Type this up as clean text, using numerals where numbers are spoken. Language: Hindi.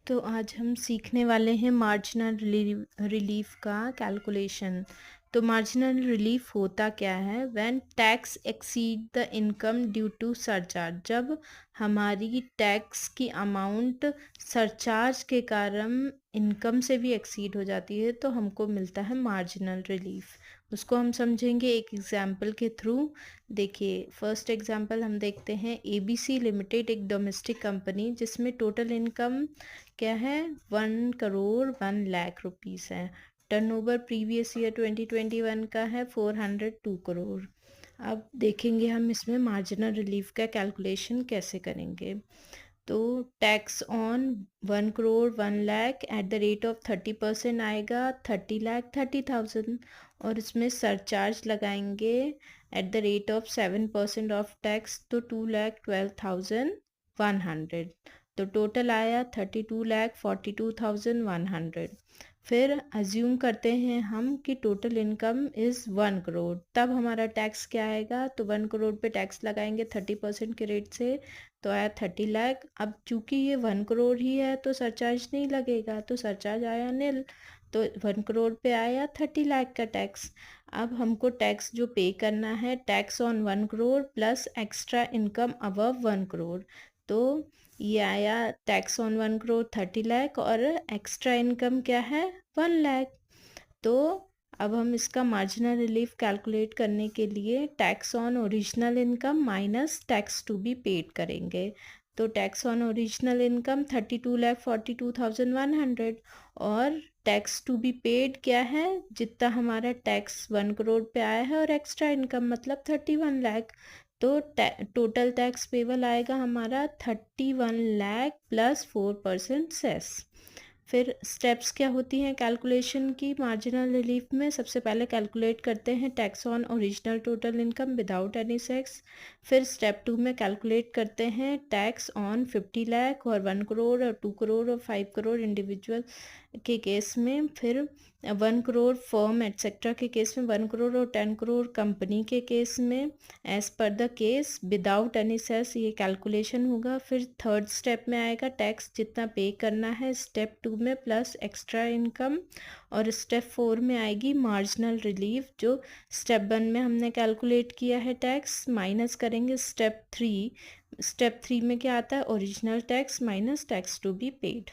तो आज हम सीखने वाले हैं मार्जिनल रिलीफ का कैलकुलेशन। तो मार्जिनल रिलीफ होता क्या है? When tax exceed the income due to surcharge. जब हमारी टैक्स की अमाउंट सरचार्ज के कारण इनकम से भी एक्सीड हो जाती है तो हमको मिलता है मार्जिनल रिलीफ। उसको हम समझेंगे एक एग्जाम्पल के थ्रू। देखिए, फर्स्ट एग्जाम्पल हम देखते हैं। एबीसी लिमिटेड एक डोमेस्टिक कंपनी जिसमें टोटल इनकम क्या है? 1 करोड़ 1 लाख रुपीस है। टर्नओवर प्रीवियस ईयर 2021 का है 402 करोड़। अब देखेंगे हम इसमें मार्जिनल रिलीफ का कैलकुलेशन कैसे करेंगे। तो tax on 1 crore 1 lakh at the rate of 30% आएगा 30 लाख 30,000। और इसमें सरचार्ज लगाएंगे at the rate of 7% of tax तो 2,12,100। तो टोटल आया 32,42,100। फिर अज्यूम करते हैं हम कि टोटल इनकम इज़ 1 करोड़। तब हमारा टैक्स क्या आएगा? तो 1 करोड़ पे टैक्स लगाएंगे 30% के रेट से तो आया 30 लाख। अब चूंकि ये 1 करोड़ ही है तो सरचार्ज नहीं लगेगा तो सरचार्ज आया नील। तो 1 करोड़ पे आया 30 लाख का टैक्स। अब हमको टैक्स जो पे करना है tax on 1 crore plus extra income above 1 crore. तो ये आया टैक्स ऑन 1 करोड़ 30 लाख और एक्स्ट्रा इनकम क्या है? 1 लाख। तो अब हम इसका मार्जिनल रिलीफ कैलकुलेट करने के लिए tax on original income minus tax to be paid करेंगे। तो टैक्स ऑन ओरिजिनल इनकम 32,42,100 और टैक्स टू बी पेड क्या है? जितना हमारा टैक्स 1 करोड़ पे आया है और एक्स्ट्रा इनकम मतलब 31 लाख। तो टोटल टैक्स पेबल आएगा हमारा 31 लाख प्लस 4% सेस। फिर स्टेप्स क्या होती हैं कैलकुलेशन की मार्जिनल रिलीफ में? सबसे पहले कैलकुलेट करते हैं tax on original total income without any cess. फिर स्टेप 2 में कैलकुलेट करते हैं टैक्स ऑन 50 लाख और 1 करोड़ और 2 करोड़ और 5 करोड़ इंडिविजुअल के केस में। फिर 1 करोड़ फर्म एट्सेट्रा के केस में, 1 करोड़ और 10 करोड़ कंपनी के केस में as per the case without any cess ये कैलकुलेशन होगा। फिर थर्ड स्टेप में आएगा टैक्स जितना पे करना है स्टेप 2 में प्लस एक्स्ट्रा इनकम। और स्टेप 4 में आएगी मार्जिनल रिलीफ जो स्टेप 1 में हमने कैलकुलेट किया है टैक्स माइनस करेंगे स्टेप 3। स्टेप 3 में क्या आता है? Original tax minus tax to be paid.